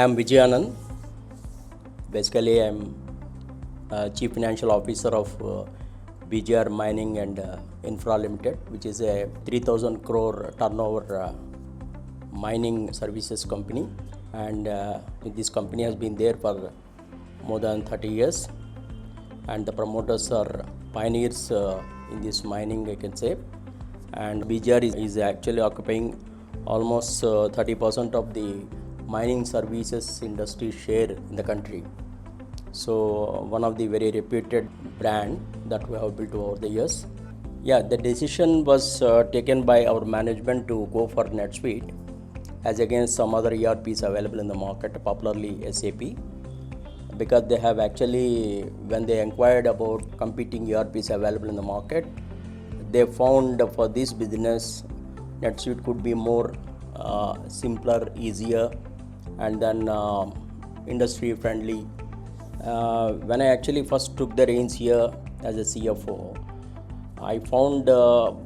am Vijayanand. Basically, I am Chief Financial Officer of BGR Mining and Infra Limited, which is a 3,000 crore turnover mining services company. And this company has been there for more than 30 years. And the promoters are pioneers in this mining, I can say. And BGR is actually occupying almost 30% of the mining services industry share in the country. So one of the very reputed brand that we have built over the years. Yeah, the decision was taken by our management to go for NetSuite as against some other ERPs available in the market, popularly SAP, because they have actually, when they inquired about competing ERPs available in the market, they found for this business NetSuite could be more simpler, easier, and then industry friendly. When I actually first took the reins here as a CFO, I found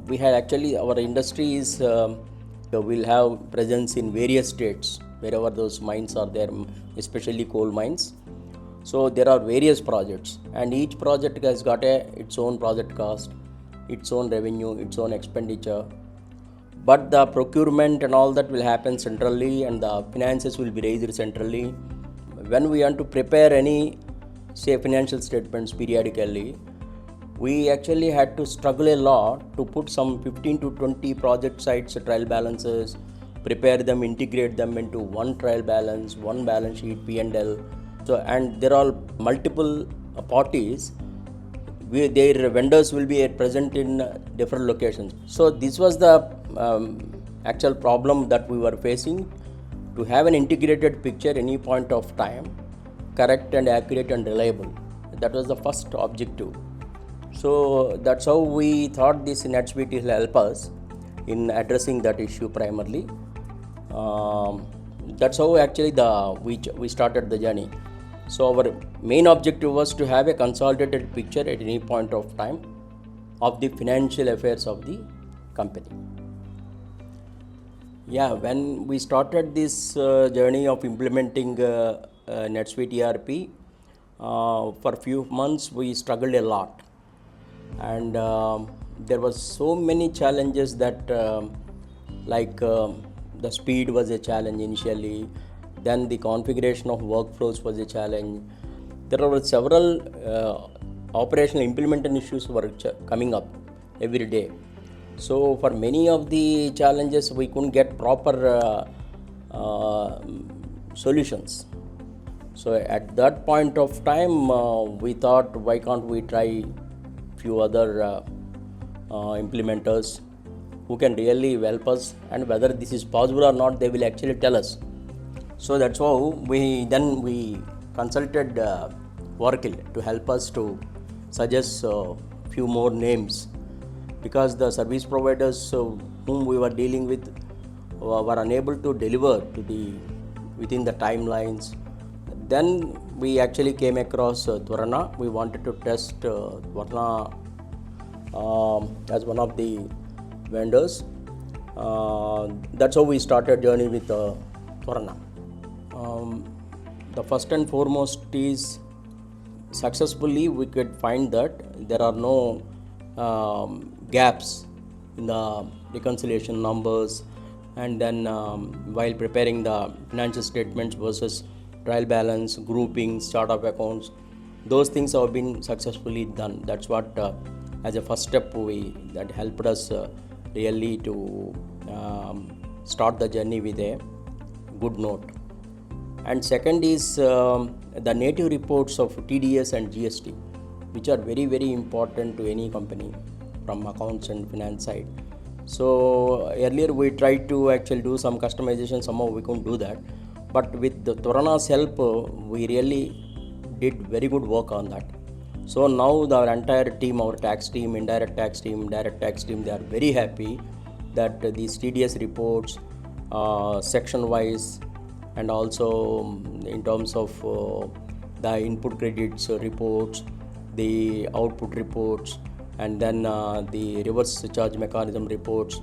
we had actually, our industry is will have presence in various states wherever those mines are there, especially coal mines. So there are various projects, and each project has got its own project cost, its own revenue, its own expenditure. But the procurement and all that will happen centrally, and the finances will be raised centrally. When we want to prepare any, say, financial statements periodically, we actually had to struggle a lot to put some 15 to 20 project sites, trial balances, prepare them, integrate them into one trial balance, one balance sheet, P&L. So, and there are multiple parties. Their vendors will be present in different locations. So this was the actual problem that we were facing, to have an integrated picture any point of time, correct and accurate and reliable. That was the first objective. So that's how we thought this NetSuite will help us in addressing that issue primarily. That's how actually we started the journey. So our main objective was to have a consolidated picture at any point of time of the financial affairs of the company. Yeah, when we started this journey of implementing NetSuite ERP, for a few months we struggled a lot, and there were so many challenges that the speed was a challenge initially. Then the configuration of workflows was a challenge. There were several operational implementation issues were coming up every day. So for many of the challenges, we couldn't get proper solutions. So at that point of time, we thought, why can't we try few other implementers who can really help us, and whether this is possible or not, they will actually tell us. So that's how we consulted Oracle to help us to suggest few more names, because the service providers whom we were dealing with were unable to deliver within the timelines. Then we actually came across Twarana. We wanted to test Twarana as one of the vendors. That's how we started journey with Twarana. The first and foremost is, successfully we could find that there are no gaps in the reconciliation numbers, and then while preparing the financial statements versus trial balance, grouping, start of accounts, those things have been successfully done. That's what as a first step that helped us really to start the journey with a good note. And second is the native reports of TDS and GST, which are very, very important to any company from accounts and finance side. So earlier we tried to actually do some customization, somehow we couldn't do that. But with the Twarana's help, we really did very good work on that. So now our entire team, our tax team, indirect tax team, direct tax team, they are very happy that these TDS reports, section wise, and also in terms of the input credits reports, the output reports, and then the reverse charge mechanism reports,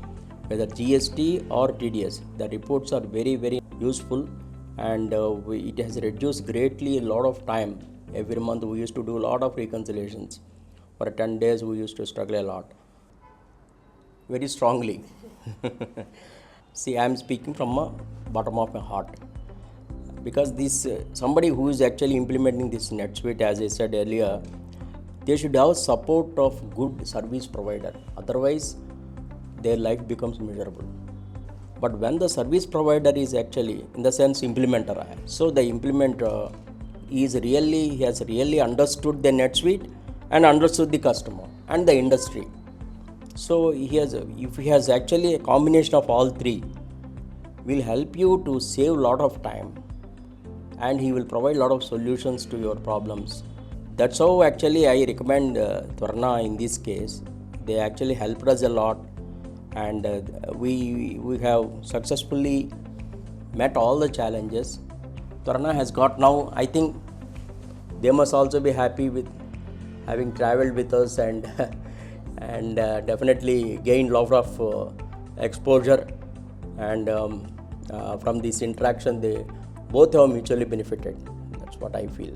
whether GST or TDS, the reports are very, very useful and it has reduced greatly a lot of time. Every month we used to do a lot of reconciliations. For 10 days we used to struggle a lot, very strongly. See, I am speaking from a bottom of my heart, because this somebody who is actually implementing this NetSuite, as I said earlier, they should have support of good service provider. Otherwise, their life becomes miserable. But when the service provider is actually, in the sense, implementer, so the implementer he has really understood the NetSuite and understood the customer and the industry. So if he has actually a combination of all three, will help you to save a lot of time, and he will provide a lot of solutions to your problems. That's how actually I recommend Tvarna in this case. They actually helped us a lot, and we have successfully met all the challenges. Tvarna has got now, I think they must also be happy with having traveled with us and and definitely gained a lot of exposure, and from this interaction they both have mutually benefited. That's what I feel.